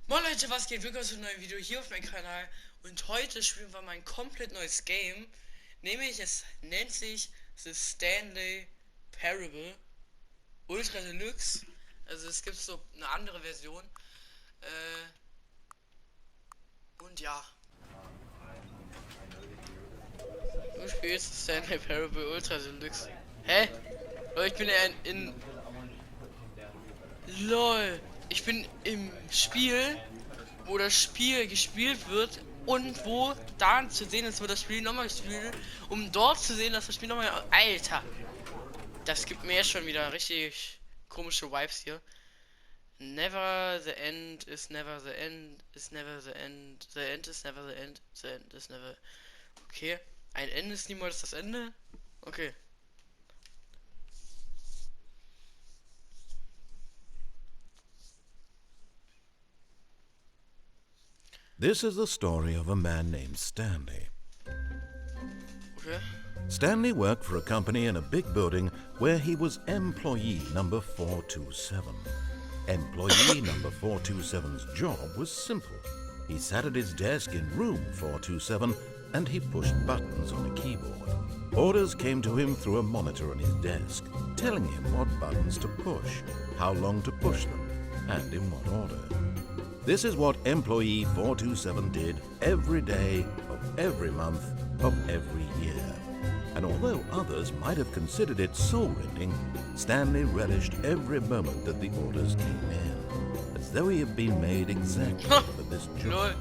Moin Leute, was geht? Willkommen zu einem neuen Video hier auf meinem Kanal. Und heute spielen wir mal ein komplett neues Game. Nämlich, es nennt sich The Stanley Parable Ultra Deluxe. Also es gibt so eine andere Version. Und ja. Du spielst Stanley Parable Ultra Deluxe. Hä? Leute, ich bin ja LOL. Ich bin im Spiel, wo das Spiel gespielt wird und wo dann zu sehen ist, wo das Spiel nochmal gespielt wird, um dort zu sehen, dass das Spiel nochmal... Alter! Das gibt mir jetzt schon wieder richtig komische Vibes hier. Never the end is never the end is never the end. The end is never the end. The end is never... Okay. Ein Ende ist niemals das Ende? Okay. This is the story of a man named Stanley. Okay. Stanley worked for a company in a big building where he was employee number 427. Employee number 427's job was simple. He sat at his desk in room 427 and he pushed buttons on a keyboard. Orders came to him through a monitor on his desk, telling him what buttons to push, how long to push them, and in what order. This is what employee 427 did every day of every month of every year. And although others might have considered it soul-rending, Stanley relished every moment that the orders came in, as though he had been made exactly for this job.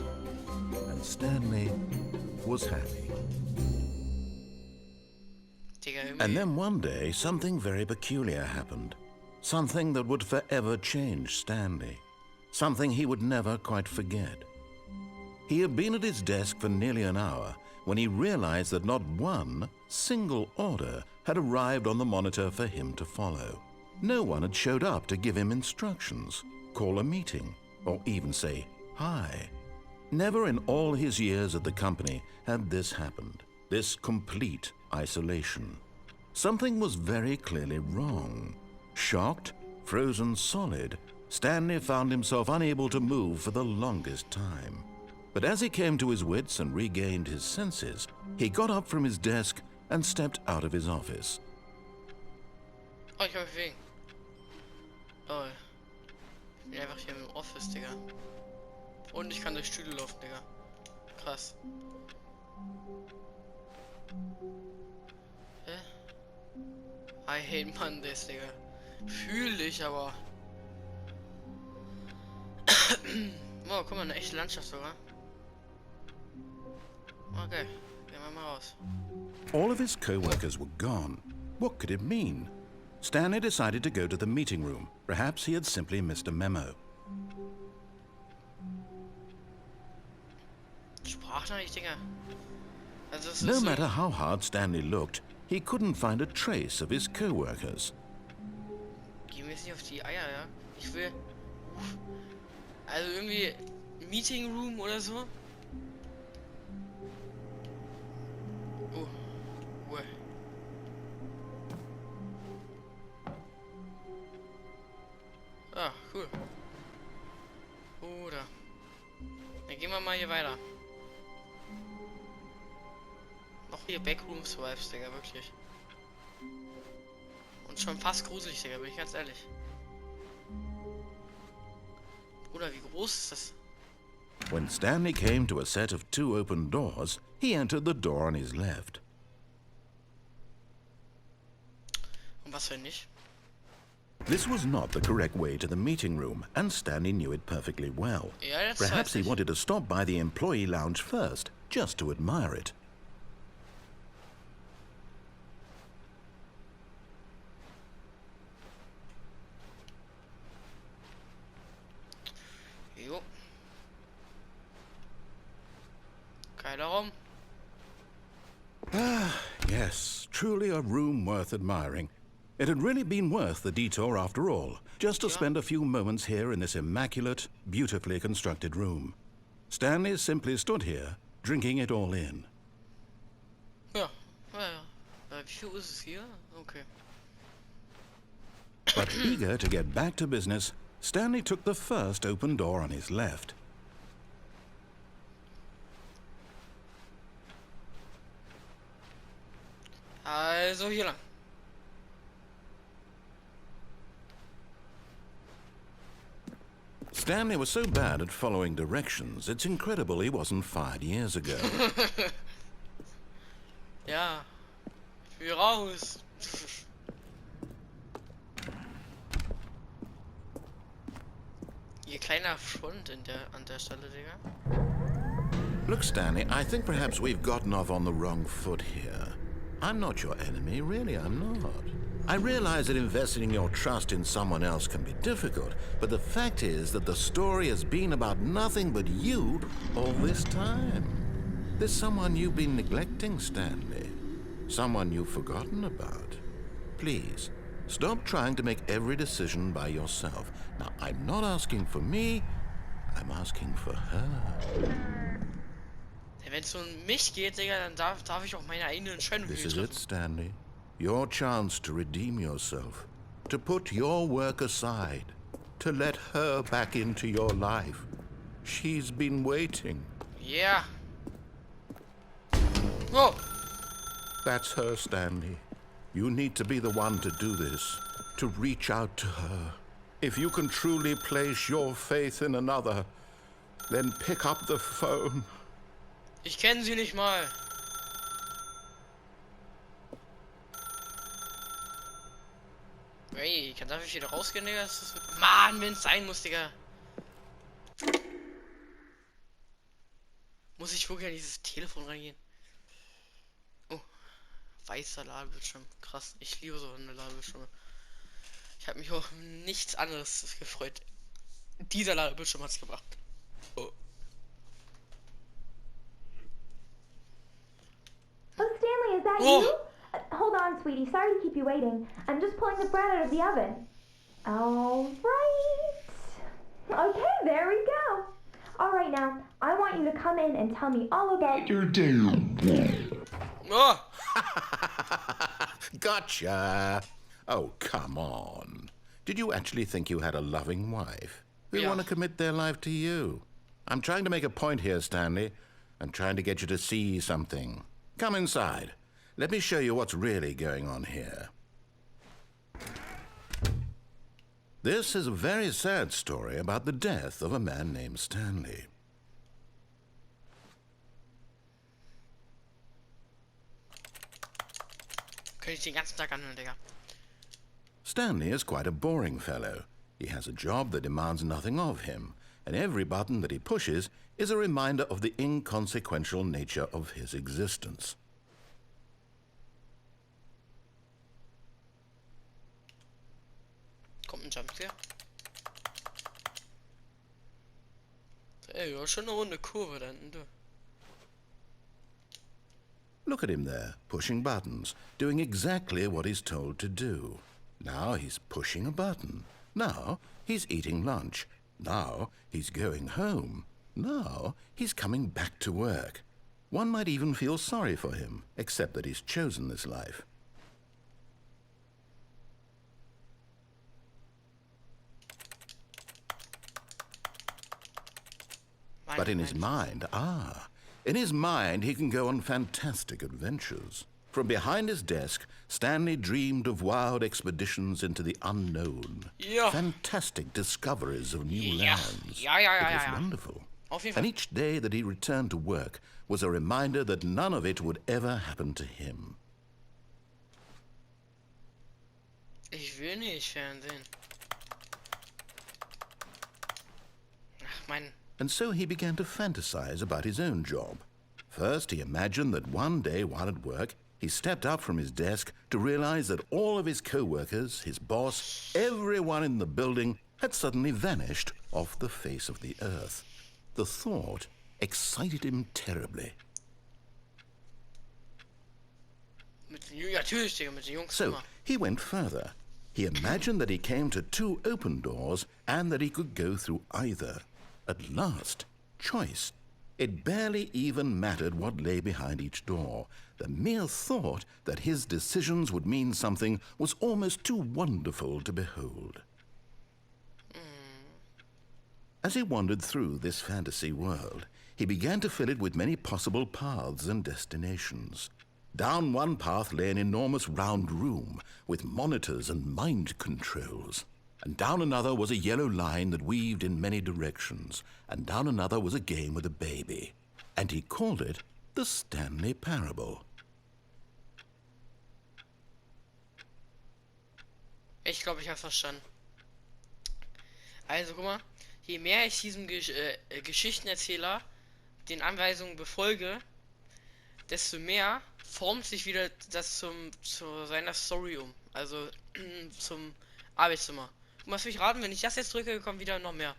And Stanley was happy. And then one day, something very peculiar happened. Something that would forever change Stanley. Something he would never quite forget. He had been at his desk for nearly an hour when he realized that not one single order had arrived on the monitor for him to follow. No one had showed up to give him instructions, call a meeting, or even say hi. Never in all his years at the company had this happened, this complete isolation. Something was very clearly wrong. Shocked, frozen solid, Stanley found himself unable to move for the longest time. But as he came to his wits and regained his senses, he got up from his desk and stepped out of his office. Oh, ich kann mich bewegen. Oh. Ich bin einfach hier im Office, Digga. Und ich kann durch Stühle laufen, Digga. Krass. Hä? I hate Mondays, Digga. Fühl ich aber. Oh, guck mal, eine echte Landschaft sogar. Okay, gehen wir mal raus. All of his co-workers were gone. What could it mean? Stanley decided to go to the meeting room. Perhaps he had simply missed a memo. Sprachnachricht, Digga. Also es No ist so, matter how hard Stanley looked, he couldn't find a trace of his co-workers. geh mir jetzt nicht auf die Eier, ja? Ich will... Also irgendwie Meeting Room oder so. Oh. Ruhe. Ah, cool. Oder. Dann gehen wir mal hier weiter. Noch hier Backrooms Vibes, Digga, wirklich. Und schon fast gruselig, Digga, bin ich ganz ehrlich. Bruder, wie groß ist das? When Stanley came to a set of two open doors, he entered the door on his left. Und was wenn nicht? This was not the correct way to the meeting room, and Stanley knew it perfectly well. Ja, das Perhaps weiß he ich. wanted to stop by the employee lounge first, just to admire it. Jo. Geiler Raum. Yes, truly a room worth admiring. It had really been worth the detour after all, just to spend a few moments here in this immaculate, beautifully constructed room. Stanley simply stood here, drinking it all in. Ja. Wie viel Uhr ist es hier? Okay. But eager to get back to business, Stanley took the first open door on his left. Also hier lang. Stanley was so bad at following directions, it's incredible he wasn't fired years ago. Ja. Ich will raus. Ihr kleiner Front an der Stelle, Digga. Look, Stanley, I think perhaps we've gotten off on the wrong foot here. I'm not your enemy, really, I'm not. I realize that investing your trust in someone else can be difficult, but the fact is that the story has been about nothing but you all this time. There's someone you've been neglecting, Stanley. Someone you've forgotten about. Please, stop trying to make every decision by yourself. Now, I'm not asking for me, I'm asking for her. Wenn es um mich geht, Digga, dann darf ich auch meine eigene Entscheidung This hier is treffen. it, Stanley. Your chance to redeem yourself. To put your work aside. To let her back into your life. She's been waiting. Yeah. Oh. That's her, Stanley. You need to be the one to do this. To reach out to her. If you can truly place your faith in another, then pick up the phone. Ich kenne sie nicht mal. Ey, darf ich wieder rausgehen, Digga? Mann, wenn's sein muss, Digga. Muss ich wirklich an dieses Telefon reingehen? Oh, weißer Ladebildschirm. Krass, ich liebe so eine Ladebildschirme. Ich habe mich auch nichts anderes gefreut. Dieser Ladebildschirm hat's gebracht. Oh. Oh, Stanley, is that you? Hold on, sweetie. Sorry to keep you waiting. I'm just pulling the bread out of the oven. All right. Okay, there we go. All right, now, I want you to come in and tell me all about your day. Oh. Gotcha. Oh, come on. Did you actually think you had a loving wife? Who Yeah. want to commit their life to you? I'm trying to make a point here, Stanley. I'm trying to get you to see something. Come inside. Let me show you what's really going on here. This is a very sad story about the death of a man named Stanley. Könnte ich den ganzen Tag anhören, Digga. Stanley is quite a boring fellow. He has a job that demands nothing of him, and every button that he pushes is a reminder of the inconsequential nature of his existence. Kommt ein Jumpscare. Ey, ja, schon eine runde Kurve da hinten, du. Look at him there, pushing buttons, doing exactly what he's told to do. Now he's pushing a button. Now he's eating lunch. Now he's going home. Now he's coming back to work. One might even feel sorry for him, except that he's chosen this life. But in his mind, in his mind he can go on fantastic adventures. From behind his desk, Stanley dreamed of wild expeditions into the unknown. Yeah. Fantastic discoveries of new lands. Ja. It was wonderful. Auf jeden And Fall. each day that he returned to work was a reminder that none of it would ever happen to him. Ich will nicht Fernsehen. Ach, mein... And so he began to fantasize about his own job. First, he imagined that one day while at work, he stepped up from his desk to realize that all of his co-workers, his boss, everyone in the building had suddenly vanished off the face of the earth. The thought excited him terribly. Natürlich, Digga, mit den Jungs So immer. he went further. He imagined that he came to two open doors and that he could go through either. At last, choice. It barely even mattered what lay behind each door. The mere thought that his decisions would mean something was almost too wonderful to behold. As he wandered through this fantasy world, he began to fill it with many possible paths and destinations. Down one path lay an enormous round room with monitors and mind controls. And down another was a yellow line that weaved in many directions. And down another was a game with a baby. And he called it the Stanley Parable. Ich glaube, ich habe verstanden. Also, guck mal, je mehr ich diesem Geschichtenerzähler den Anweisungen befolge, desto mehr formt sich wieder das zu seiner Story um. Also zum Arbeitszimmer. Du musst mich raten, wenn ich das jetzt drücke, kommt wieder noch mehr.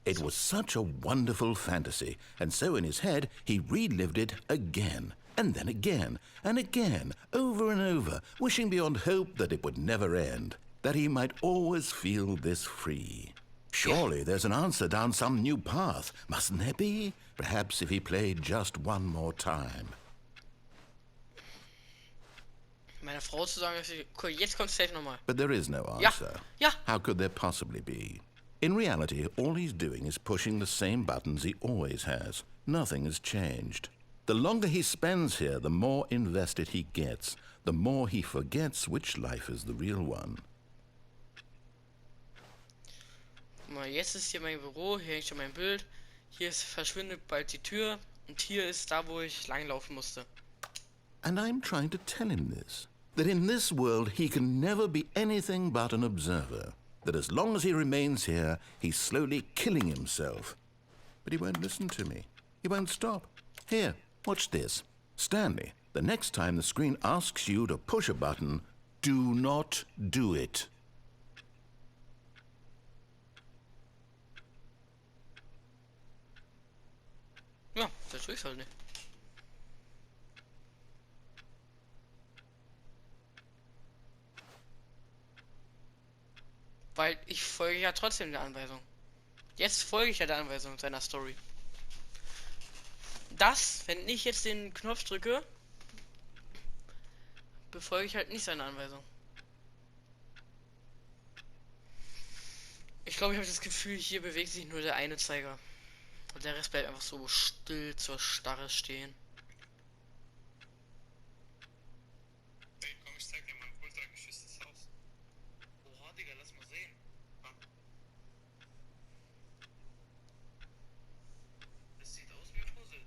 It was such a wonderful fantasy, and so in his head he relived it again, and then again, and again, over and over, wishing beyond hope that it would never end, that he might always feel this free. Surely there's an answer down some new path, mustn't there be? Perhaps if he played just one more time. Meiner Frau zu sagen, dass ich, okay, jetzt kommt safe nochmal. But there is no answer. Ja. How could there possibly be? In reality, all he's doing is pushing the same buttons he always has. Nothing has changed. The longer he spends here, the more invested he gets, the more he forgets which life is the real one. Guck mal, jetzt ist hier mein Büro, hier hängt schon mein Bild, verschwindet bald die Tür und hier ist da, wo ich langlaufen musste. And I'm trying to tell him this, that in this world he can never be anything but an observer, that as long as he remains here, he's slowly killing himself. But he won't listen to me. He won't stop. Here, watch this. Stanley, the next time the screen asks you to push a button, do not do it. Ja, das tue ich halt nicht. Weil ich folge ja trotzdem der Anweisung. Jetzt folge ich ja der Anweisung seiner Story. Das, wenn ich jetzt den Knopf drücke, befolge ich halt nicht seine Anweisung. Ich glaube, ich habe das Gefühl, hier bewegt sich nur der eine Zeiger. Und der Rest bleibt einfach so still zur Starre stehen. Hey, komm, ich zeig dir mal ein ultra geschütztes Haus. Oha, Digga, lass mal sehen. Das sieht aus wie ein Puzzle.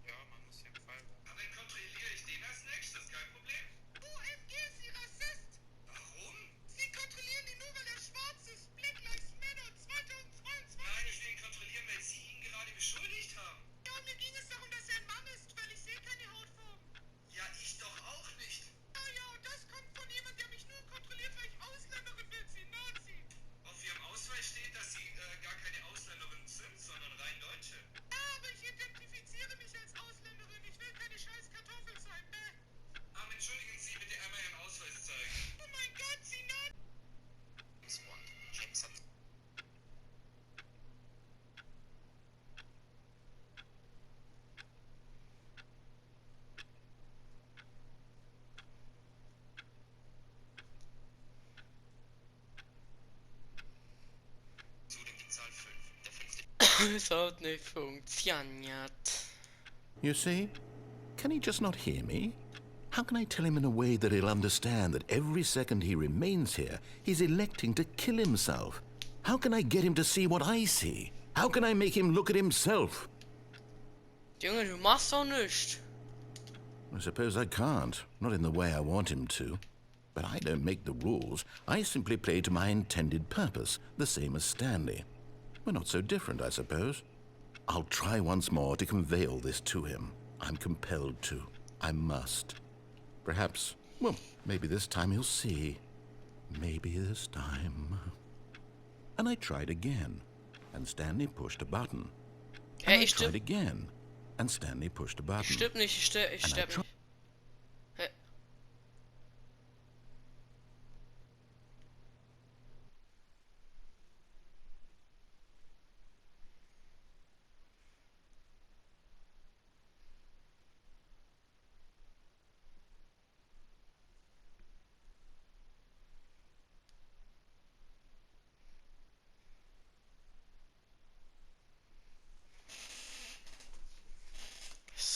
Ja, man muss hier einen Fall bauen. Aber dann kontrolliere ich den als nächstes, kein Problem. OMG, Sie Rassist! Warum? Sie kontrollieren ihn nur, weil er schwarz ist. Black Lives Matter 2022. Nein, ich will ihn kontrollieren, weil Sie ihn gerade beschuldigt haben. Ja, und mir ging es darum, dass er ein Mann ist, weil ich sehe keine Hautform. Ja, ich doch auch nicht. Ja, und das kommt von jemandem, der mich nur kontrolliert, weil ich Ausländerin bin, Sie Nazi. Auf Ihrem Ausweis steht, dass Sie gar keine Ausländerin sind, sondern rein Deutsche. Ja, aber ich identifiziere mich als Ausländerin. Ich will keine scheiß Kartoffel sein, entschuldigen Sie, bitte einmal Ihren Ausweis zeigen. Oh mein Gott, Sie Nazi. James hat Es hat nicht funktioniert. You see? Can he just not hear me? How can I tell him in a way that he'll understand that every second he remains here, he's electing to kill himself? How can I get him to see what I see? How can I make him look at himself? Junge, du machst doch nichts. I suppose I can't, not in the way I want him to. But I don't make the rules. I simply play to my intended purpose, the same as Stanley. We're not so different, I suppose. I'll try once more to convey all this to him. I'm compelled to. I must. Perhaps, well, maybe this time he'll see. Maybe this time. And I tried again, and Stanley pushed a button. And I tried again, and Stanley pushed a button. Stimmt nicht, ich sterb nicht. Hä?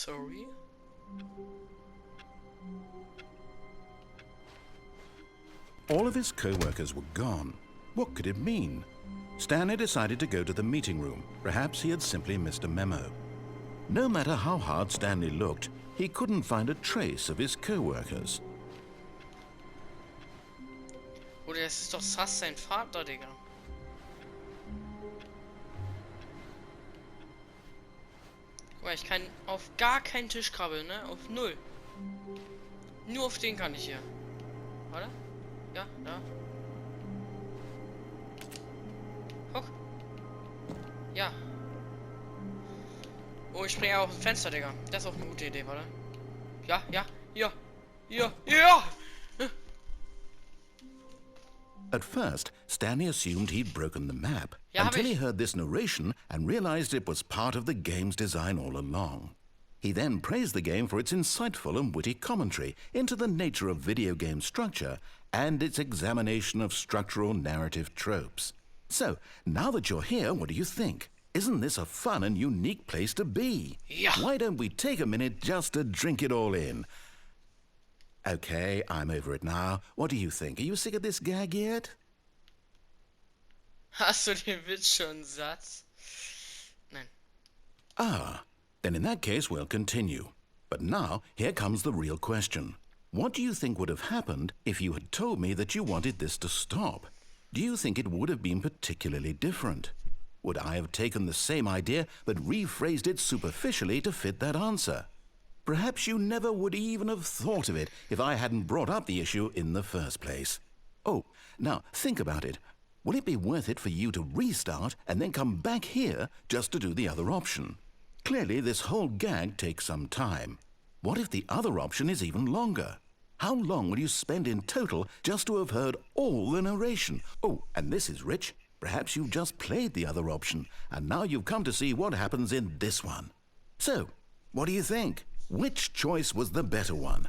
Sorry. All of his co-workers were gone. What could it mean? Stanley decided to go to the meeting room. Perhaps he had simply missed a memo. No matter how hard Stanley looked, he couldn't find a trace of his co-workers. Oder es ist doch Sass sein Vater, Digga. Guck mal, ich kann auf gar keinen Tisch krabbeln, ne? Auf null. Nur auf den kann ich hier. Warte. Ja, da. Hoch. Ja. Oh, ich springe auf das Fenster, Digga. Das ist auch eine gute Idee, warte. Ja, ja, ja, ja, ja! At first, Stanley assumed he'd broken the map, Ja, until he ich. heard this narration and realized it was part of the game's design all along. He then praised the game for its insightful and witty commentary into the nature of video game structure and its examination of structural narrative tropes. So, now that you're here, what do you think? Isn't this a fun and unique place to be? Ja. Why don't we take a minute just to drink it all in? Okay, I'm over it now. What do you think? Are you sick of this gag yet? Hast du den Witz schon satt? Nein. Ah, then in that case we'll continue. But now, here comes the real question. What do you think would have happened if you had told me that you wanted this to stop? Do you think it would have been particularly different? Would I have taken the same idea but rephrased it superficially to fit that answer? Perhaps you never would even have thought of it if I hadn't brought up the issue in the first place. Oh, now think about it. Will it be worth it for you to restart and then come back here just to do the other option? Clearly, this whole gag takes some time. What if the other option is even longer? How long will you spend in total just to have heard all the narration? Oh, and this is rich. Perhaps you've just played the other option, and now you've come to see what happens in this one. So, what do you think? Which choice was the better one?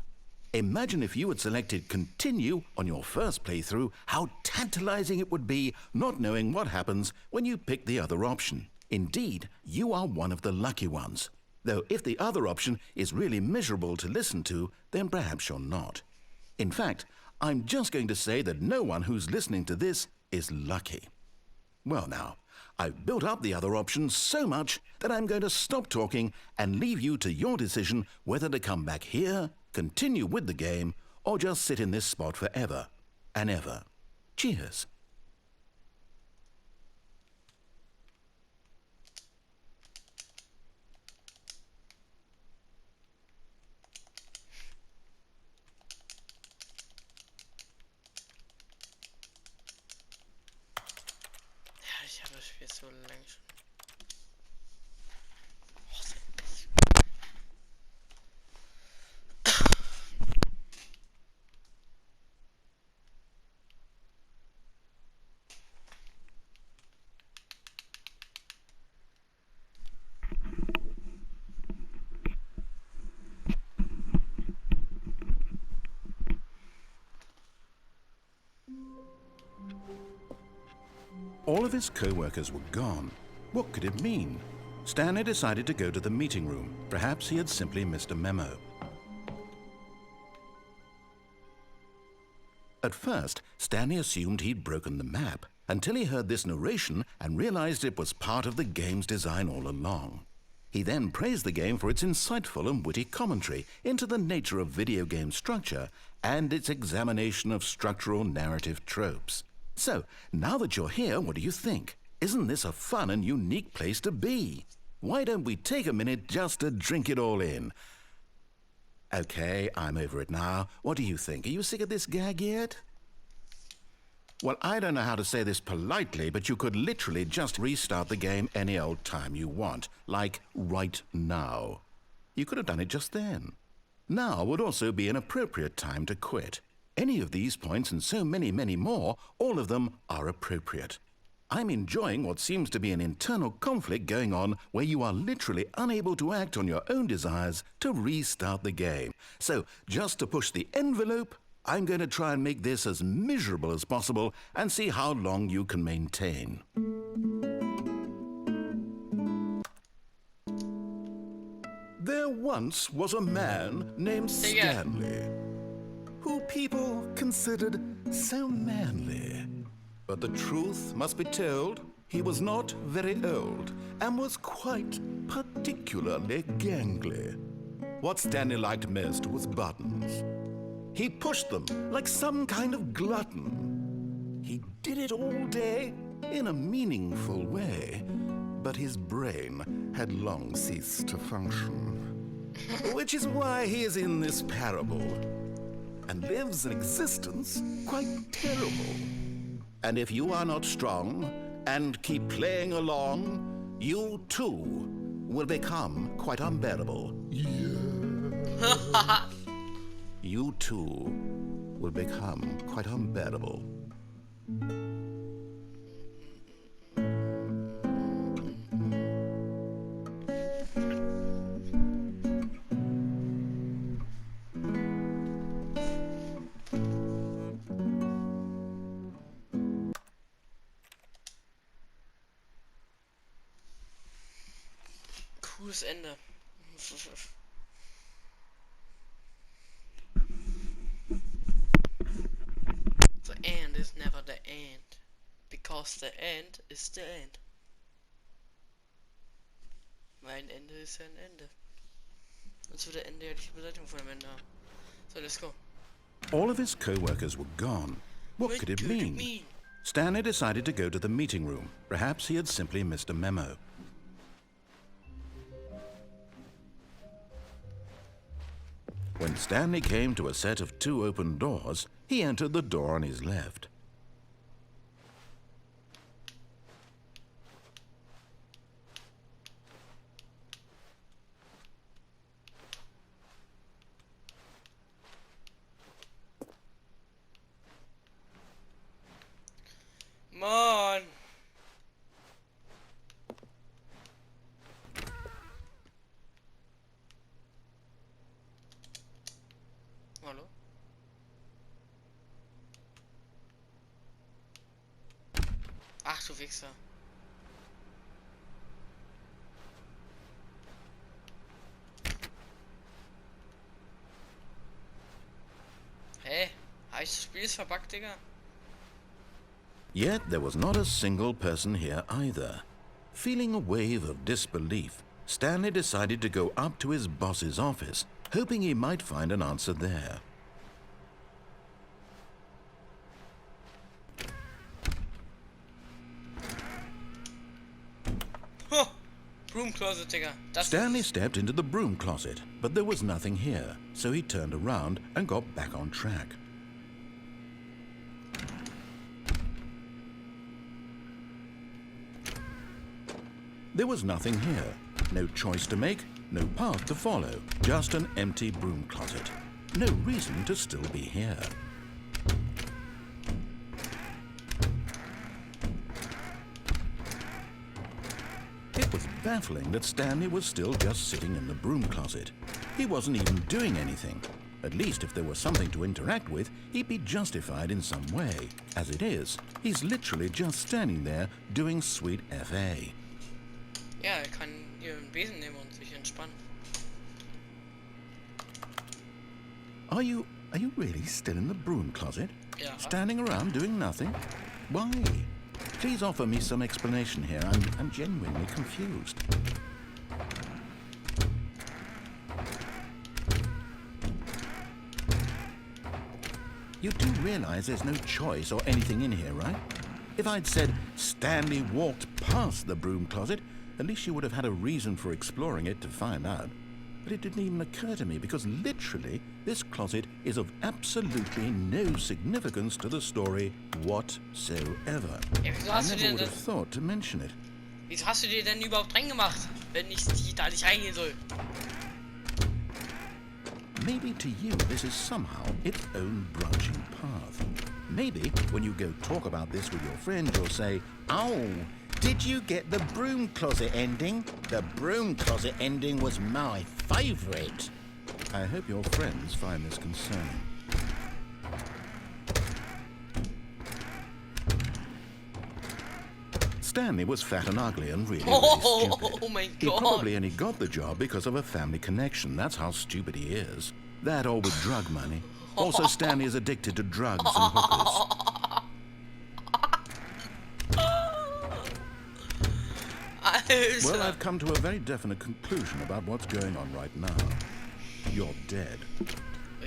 Imagine if you had selected continue on your first playthrough, how tantalizing it would be not knowing what happens when you pick the other option. Indeed, you are one of the lucky ones. Though if the other option is really miserable to listen to, then perhaps you're not. In fact, I'm just going to say that no one who's listening to this is lucky. Well now, I've built up the other option so much that I'm going to stop talking and leave you to your decision whether to come back here, continue with the game, or just sit in this spot forever and ever. Cheers. Ja, ich habe das Spiel so lange schon. Oh, so ein bisschen. All of his co-workers were gone. What could it mean? Stanley decided to go to the meeting room. Perhaps he had simply missed a memo. At first, Stanley assumed he'd broken the map until he heard this narration and realized it was part of the game's design all along. He then praised the game for its insightful and witty commentary into the nature of video game structure and its examination of structural narrative tropes. So, now that you're here, what do you think? Isn't this a fun and unique place to be? Why don't we take a minute just to drink it all in? Okay, I'm over it now. What do you think? Are you sick of this gag yet? Well, I don't know how to say this politely, but you could literally just restart the game any old time you want, like right now. You could have done it just then. Now would also be an appropriate time to quit. Any of these points and so many, many more, all of them are appropriate. I'm enjoying what seems to be an internal conflict going on where you are literally unable to act on your own desires to restart the game. So, just to push the envelope, I'm going to try and make this as miserable as possible and see how long you can maintain. There once was a man named Stanley, who people considered so manly. But the truth must be told, he was not very old and was quite particularly gangly. What Stanley liked most was buttons. He pushed them like some kind of glutton. He did it all day in a meaningful way, but his brain had long ceased to function. Which is why he is in this parable and lives an existence quite terrible. And if you are not strong and keep playing along, you too will become quite unbearable. Yeah. You too will become quite unbearable. Cooles Ende. The end is never the end, because the end is the end. Mein Ende ist ja ein Ende. Sonst würde Ende ja die Bedeutung von dem Ende haben. So, let's go. All of his co-workers were gone. What could it mean? Stanley decided to go to the meeting room. Perhaps he had simply missed a memo. When Stanley came to a set of 2 open doors, he entered the door on his left. Mann! Hallo? Ach du Wichser. Hä? Heißt das Spiel ist verbuggt, Digga? Yet there was not a single person here either. Feeling a wave of disbelief, Stanley decided to go up to his boss's office, hoping he might find an answer there. Huh! Broom closet, Digga. Stanley stepped into the broom closet, but there was nothing here, so he turned around and got back on track. There was nothing here. No choice to make, no path to follow, just an empty broom closet. No reason to still be here. It was baffling that Stanley was still just sitting in the broom closet. He wasn't even doing anything. At least if there was something to interact with, he'd be justified in some way. As it is, he's literally just standing there doing sweet FA. Ja, kann ihren Besen nehmen und sich entspannen. Are you really still in the broom closet? Yeah. Standing around doing nothing? Why? Please offer me some explanation here. I'm genuinely confused. You do realize there's no choice or anything in here, right? If I'd said Stanley walked past the broom closet, at least you would have had a reason for exploring it to find out. But it didn't even occur to me because literally this closet is of absolutely no significance to the story whatsoever. Ja, wieso I hast du never dir would denn have thought to mention it. Wieso hast du dir denn überhaupt reingemacht, wenn ich da nicht reingehen soll? Maybe to you this is somehow its own branching path. Maybe when you go talk about this with your friends, you'll say, "Oh, did you get the broom closet ending? The broom closet ending was my favorite." I hope your friends find this concerning. Stanley was fat and ugly and really, Oh, really stupid. oh my He God. probably only got the job because of a family connection. That's how stupid he is. That or with drug money. Also, Stanley is addicted to drugs and hookers. Well, Alter. I've come to a very definite conclusion about what's going on right now. You're dead.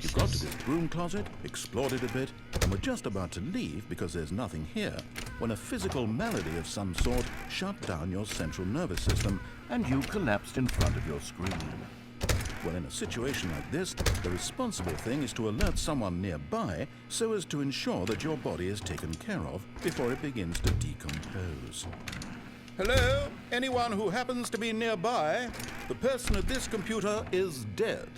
You got to this broom closet, explored it a bit, and were just about to leave because there's nothing here, when a physical malady of some sort shut down your central nervous system and you collapsed in front of your screen. Well, in a situation like this, the responsible thing is to alert someone nearby so as to ensure that your body is taken care of before it begins to decompose. Hello? Anyone who happens to be nearby? The person at this computer is dead.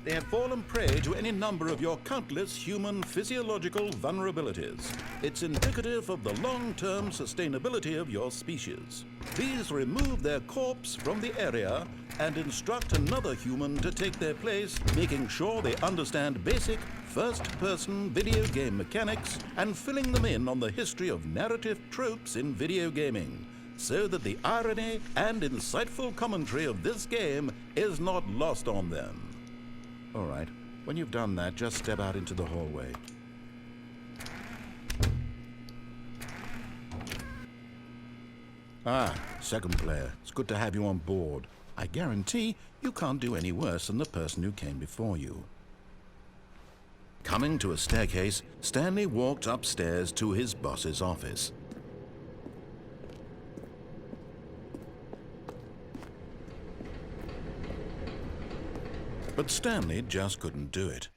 They have fallen prey to any number of your countless human physiological vulnerabilities. It's indicative of the long-term sustainability of your species. Please remove their corpse from the area and instruct another human to take their place, making sure they understand basic first-person video game mechanics and filling them in on the history of narrative tropes in video gaming, so that the irony and insightful commentary of this game is not lost on them. All right, when you've done that, just step out into the hallway. Ah, second player. It's good to have you on board. I guarantee you can't do any worse than the person who came before you. Coming to a staircase, Stanley walked upstairs to his boss's office. But Stanley just couldn't do it.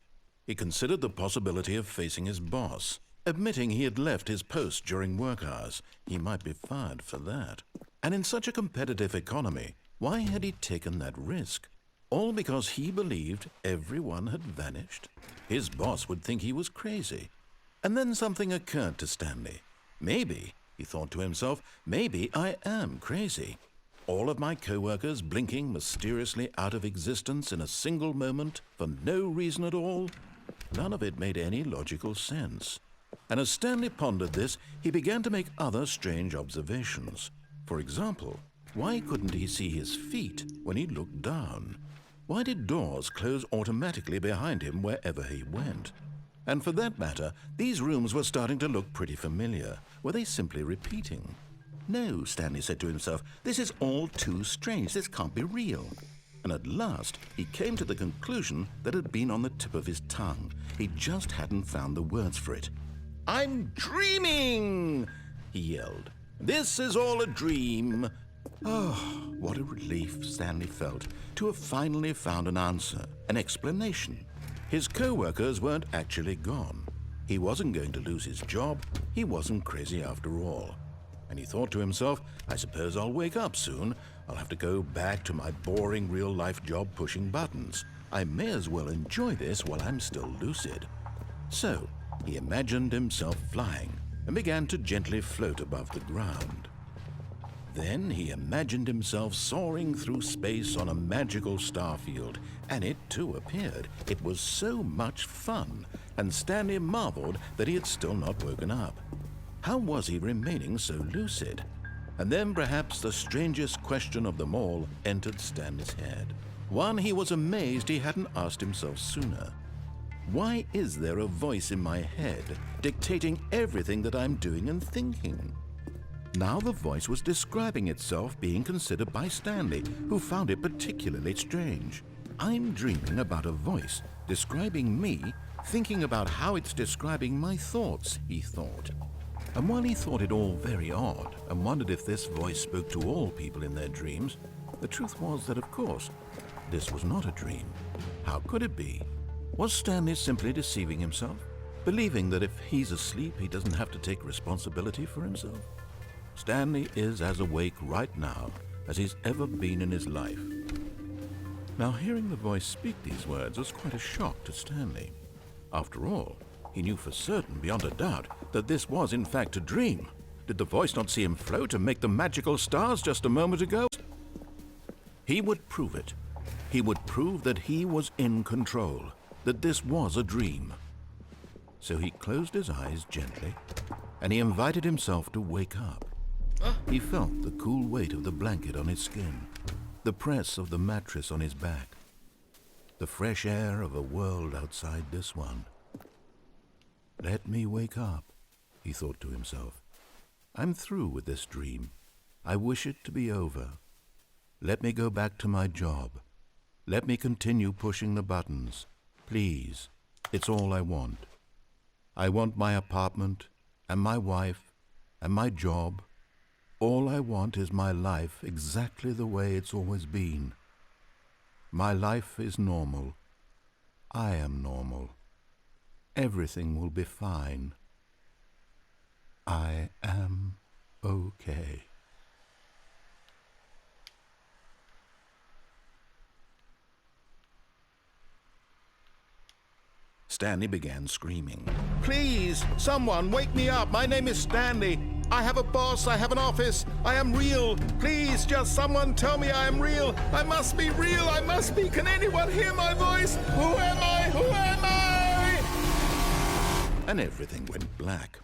He considered the possibility of facing his boss, admitting he had left his post during work hours. He might be fired for that. And in such a competitive economy, why had he taken that risk? All because he believed everyone had vanished? His boss would think he was crazy. And then something occurred to Stanley. Maybe, he thought to himself, maybe I am crazy. All of my co-workers blinking mysteriously out of existence in a single moment for no reason at all? None of it made any logical sense. And as Stanley pondered this, he began to make other strange observations. For example, why couldn't he see his feet when he looked down? Why did doors close automatically behind him wherever he went? And for that matter, these rooms were starting to look pretty familiar. Were they simply repeating? No, Stanley said to himself, this is all too strange. This can't be real. And at last, he came to the conclusion that had been on the tip of his tongue. He just hadn't found the words for it. I'm dreaming, he yelled. This is all a dream. Oh, what a relief Stanley felt to have finally found an answer, an explanation. His co-workers weren't actually gone. He wasn't going to lose his job. He wasn't crazy after all. And he thought to himself, I suppose I'll wake up soon. I'll have to go back to my boring real-life job pushing buttons. I may as well enjoy this while I'm still lucid. So, he imagined himself flying and began to gently float above the ground. Then he imagined himself soaring through space on a magical starfield, and it too appeared. It was so much fun, and Stanley marveled that he had still not woken up. How was he remaining so lucid? And then perhaps the strangest question of them all entered Stanley's head. One he was amazed he hadn't asked himself sooner. Why is there a voice in my head dictating everything that I'm doing and thinking? Now the voice was describing itself being considered by Stanley, who found it particularly strange. I'm dreaming about a voice describing me, thinking about how it's describing my thoughts, he thought. And while he thought it all very odd and wondered if this voice spoke to all people in their dreams, the truth was that, of course, this was not a dream. How could it be? Was Stanley simply deceiving himself, believing that if he's asleep, he doesn't have to take responsibility for himself? Stanley is as awake right now as he's ever been in his life. Now, hearing the voice speak these words was quite a shock to Stanley. After all, he knew for certain, beyond a doubt, that this was in fact a dream. Did the voice not see him float and make the magical stars just a moment ago? He would prove it. He would prove that he was in control, that this was a dream. So he closed his eyes gently, and he invited himself to wake up. Oh, He felt the cool weight of the blanket on his skin, the press of the mattress on his back, the fresh air of a world outside this one. Let me wake up, he thought to himself. I'm through with this dream. I wish it to be over. Let me go back to my job. Let me continue pushing the buttons. Please, it's all I want. I want my apartment and my wife and my job. All I want is my life exactly the way it's always been. My life is normal. I am normal. Everything will be fine. I am okay. Stanley began screaming. Please, someone, wake me up. My name is Stanley. I have a boss. I have an office. I am real. Please, just someone tell me I am real. I must be real. I must be. Can anyone hear my voice? Who am I? Who am I? And everything went black.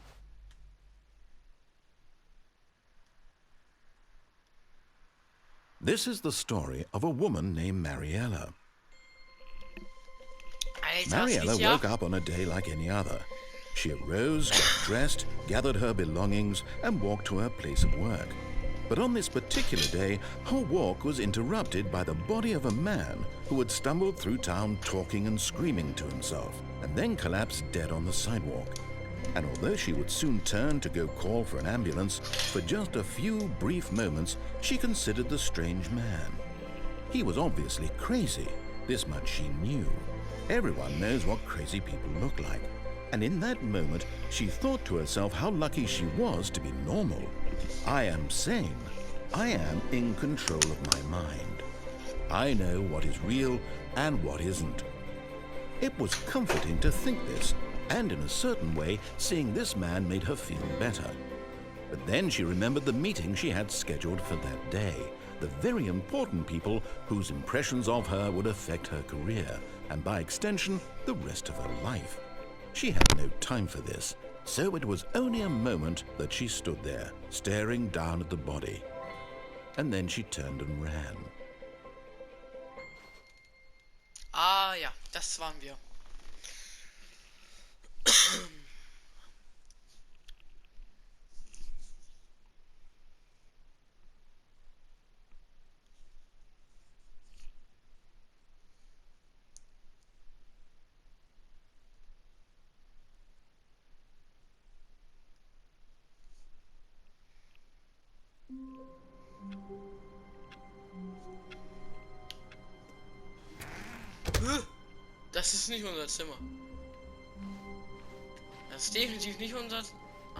This is the story of a woman named Mariella. Alter, Mariella sicher? woke up on a day like any other. She arose, got dressed, gathered her belongings, and walked to her place of work. But on this particular day, her walk was interrupted by the body of a man who had stumbled through town talking and screaming to himself, and then collapsed dead on the sidewalk. And although she would soon turn to go call for an ambulance, for just a few brief moments, she considered the strange man. He was obviously crazy. This much she knew. Everyone knows what crazy people look like. And in that moment, she thought to herself how lucky she was to be normal. I am sane. I am in control of my mind. I know what is real and what isn't. It was comforting to think this, and in a certain way, seeing this man made her feel better. But then she remembered the meeting she had scheduled for that day, the very important people whose impressions of her would affect her career, and by extension, the rest of her life. She had no time for this, so it was only a moment that she stood there, staring down at the body. And then she turned and ran. Ah ja, das waren wir. Das ist nicht unser Zimmer. Das ist definitiv nicht unser...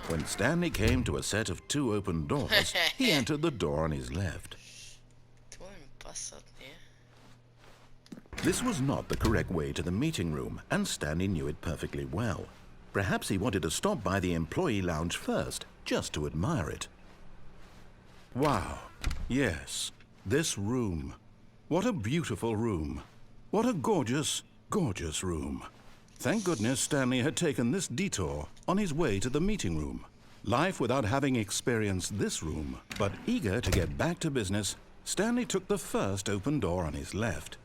When Stanley came to a set of 2 open doors, he entered the door on his left. Du ein Bastard, ne? This was not the correct way to the meeting room, and Stanley knew it perfectly well. Perhaps he wanted to stop by the employee lounge first, just to admire it. Wow. Yes, this room. What a beautiful room. What a gorgeous, gorgeous room. Thank goodness Stanley had taken this detour on his way to the meeting room. Life without having experienced this room. But eager to get back to business, Stanley took the first open door on his left.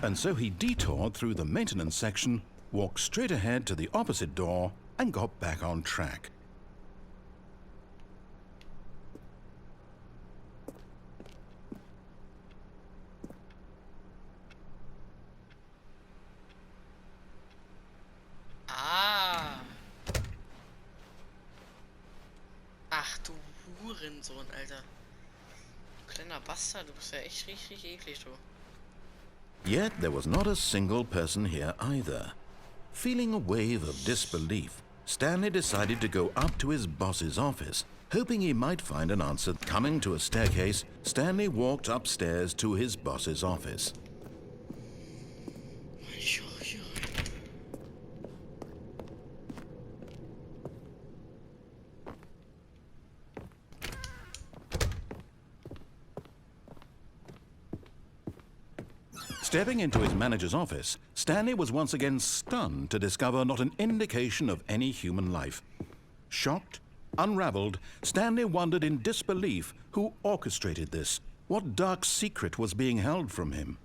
And so he detoured through the maintenance section, walked straight ahead to the opposite door, and got back on track. Ah. Ach du Hurensohn, Alter. Du kleiner Bastard, du bist ja echt richtig eklig, du. Yet there was not a single person here either. Feeling a wave of disbelief, Stanley decided to go up to his boss's office, hoping he might find an answer. Coming to a staircase, Stanley walked upstairs to his boss's office. Stepping into his manager's office, Stanley was once again stunned to discover not an indication of any human life. Shocked, unraveled, Stanley wondered in disbelief who orchestrated this. What dark secret was being held from him?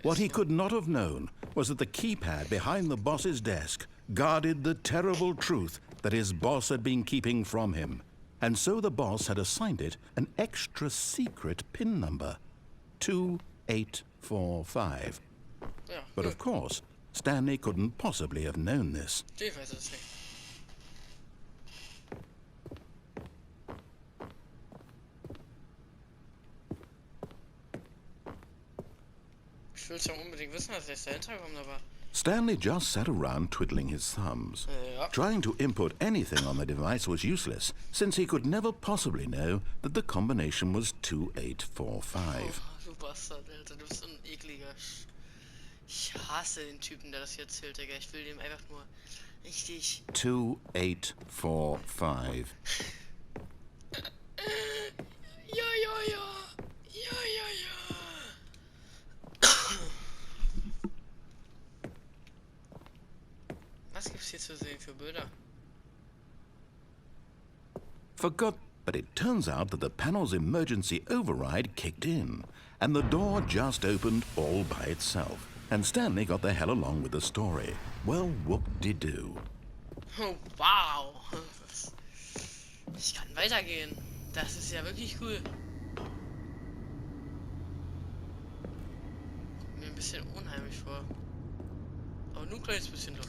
What he could not have known was that the keypad behind the boss's desk guarded the terrible truth that his boss had been keeping from him. And so the boss had assigned it an extra secret PIN number, 2845. But of course, Stanley couldn't possibly have known this. Ich weiß es nicht. Ich will ja unbedingt wissen, was jetzt dahinter kommt, aber... Stanley just sat around twiddling his thumbs. Trying to input anything on the device was useless, since he could never possibly know that the combination was 2845. Oh, du Bastard, Alter, du bist so ein ekliger Ich hasse den Typen, der das hier erzählt, Digga. Ich will dem einfach nur richtig... 2845. Ja. Was gibt's hier zu sehen für Bilder? Forgot, but it turns out that the panel's emergency override kicked in, and the door just opened all by itself. And Stanley got the hell along with the story. Well, whoop-de-doo. Oh, wow. Ich kann weitergehen. Das ist ja wirklich cool. Kommt mir ein bisschen unheimlich vor. Aber nur ein kleines bisschen doch.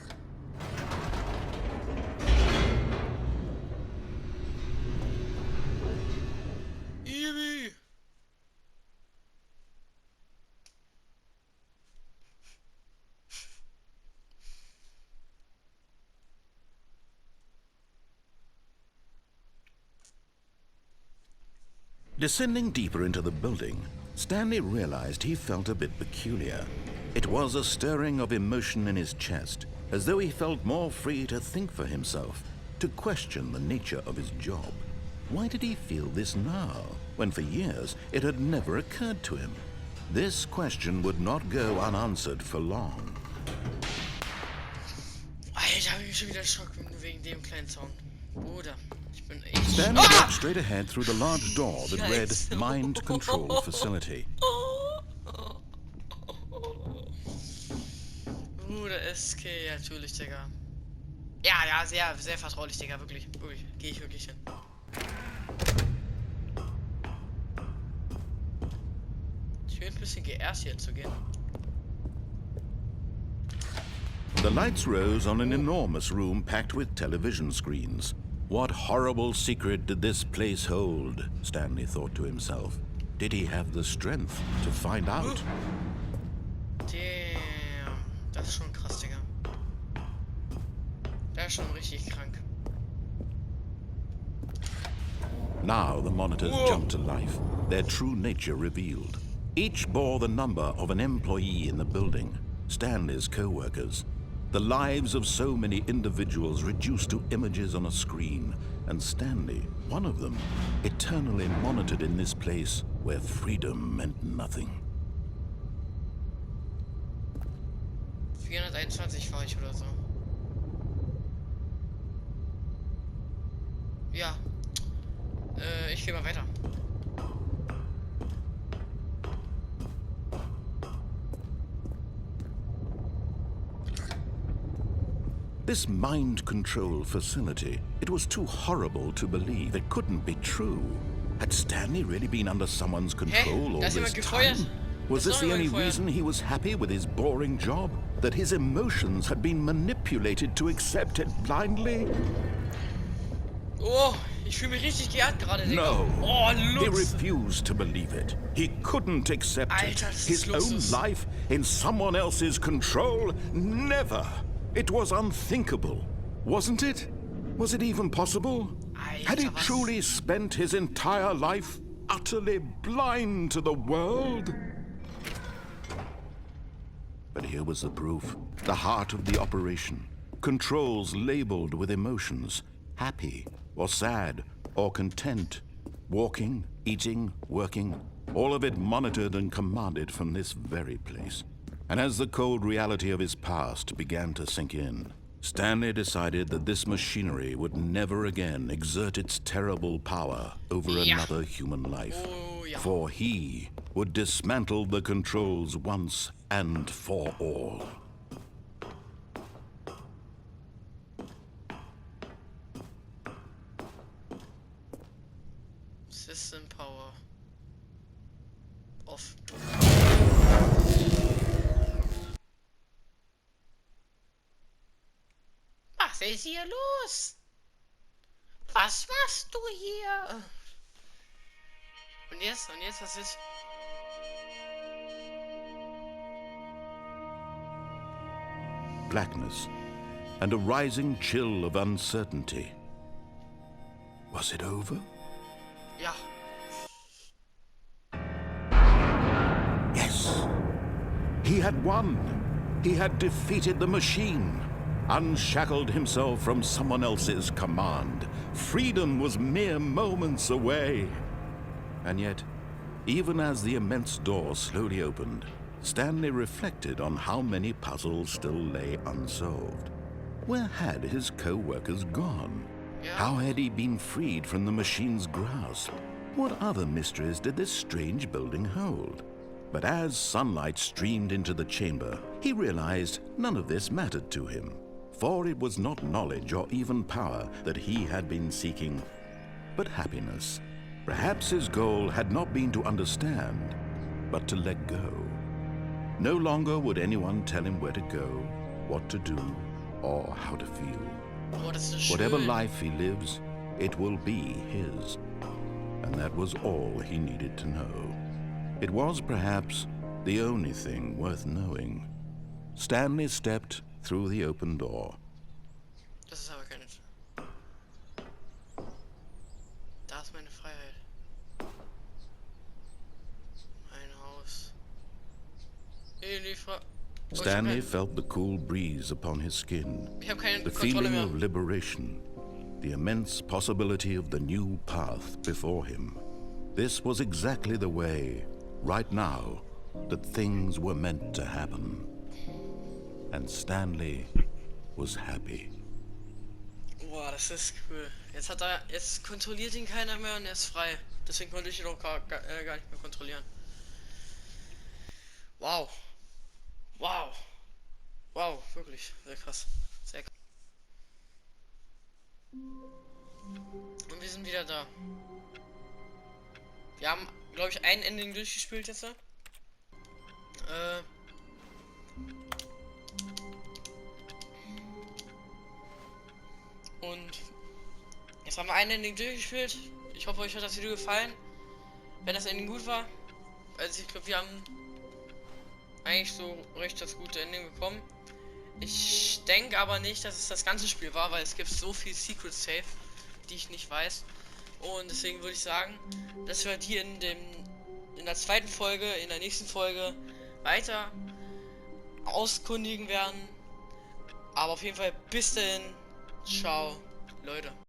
Ibi! Descending deeper into the building, Stanley realized he felt a bit peculiar. It was a stirring of emotion in his chest, as though he felt more free to think for himself, to question the nature of his job. Why did he feel this now, when for years it had never occurred to him? This question would not go unanswered for long. Alter, hab ich schon wieder Schock wegen dem kleinen Sound. Bruder, ich bin echt... Stanley walked straight ahead through the large door that read Mind Control Facility. Bruder, SK, ja, natürlich, Digga. Ja, sehr vertraulich, Digga, wirklich. Geh ich wirklich hin. Ich bin ein bisschen geehrt, hier zu gehen. The lights rose on an enormous room packed with television screens. What horrible secret did this place hold? Stanley thought to himself. Did he have the strength to find out? Damn, das ist schon krass, Digga. Das ist schon richtig krank. Now the monitors jumped to life, their true nature revealed. Each bore the number of an employee in the building, Stanley's co-workers. The lives of so many individuals reduced to images on a screen, and Stanley, one of them, eternally monitored in this place where freedom meant nothing. 421 war ich oder so. Ja. Ich geh mal weiter. This mind control facility, it was too horrible to believe. It couldn't be true. Had Stanley really been under someone's control all Da ist this jemand gefeuert. time? Was this the only reason he was happy with his boring job? That his emotions had been manipulated to accept it blindly? Oh, ich fühle mich richtig geehrt gerade, Digga. No. Oh, He Lutz. refused to believe it. He couldn't accept Alter, it. das ist His own Luxus. life in someone else's control? Never. It was unthinkable, wasn't it? Was it even possible? Had he Alter, was? truly spent his entire life utterly blind to the world? But here was the proof, the heart of the operation. Controls labeled with emotions, happy or sad or content. Walking, eating, working, all of it monitored and commanded from this very place. And as the cold reality of his past began to sink in, Stanley decided that this machinery would never again exert its terrible power over another human life. Oh, ja. For he would dismantle the controls once and for all. System Power Off. Was ist hier los? Was machst du hier? Und jetzt, was ist? Blackness and a rising chill of uncertainty. Was it over? Ja. Yes. He had won. He had defeated the machine, unshackled himself from someone else's command. Freedom was mere moments away. And yet, even as the immense door slowly opened, Stanley reflected on how many puzzles still lay unsolved. Where had his co-workers gone? How had he been freed from the machine's grasp? What other mysteries did this strange building hold? But as sunlight streamed into the chamber, he realized none of this mattered to him, for it was not knowledge or even power that he had been seeking, but happiness. Perhaps his goal had not been to understand, but to let go. No longer would anyone tell him where to go, what to do, or how to feel. Oh, das ist Whatever schön. life he lives, it will be his. And that was all he needed to know. It was perhaps the only thing worth knowing. Stanley stepped through the open door. Das ist aber keine. Da ist meine Freiheit. Mein Haus. In die Stanley felt the cool breeze upon his skin, Ich habe keine the Kontrolle feeling mehr. of liberation, the immense possibility of the new path before him. This was exactly the way, right now, that things were meant to happen. And Stanley was happy. Boah, das ist cool. Jetzt kontrolliert ihn keiner mehr und er ist frei. Deswegen konnte ich ihn auch gar nicht mehr kontrollieren. Wow. Wow. Wow, wirklich. Sehr krass. Sehr krass. Und wir sind wieder da. Wir haben, glaube ich, ein Ending durchgespielt jetzt. Und jetzt haben wir ein Ending durchgespielt. Ich hoffe, euch hat das Video gefallen. Wenn das Ending gut war. Also ich glaube, wir haben eigentlich so recht das gute Ending bekommen. Ich denke aber nicht, dass es das ganze Spiel war, weil es gibt so viel Secret Safe, die ich nicht weiß. Und deswegen würde ich sagen, dass wir hier in der zweiten Folge, in der nächsten Folge weiter auskundigen werden. Aber auf jeden Fall bis dahin. Ciao, Leute.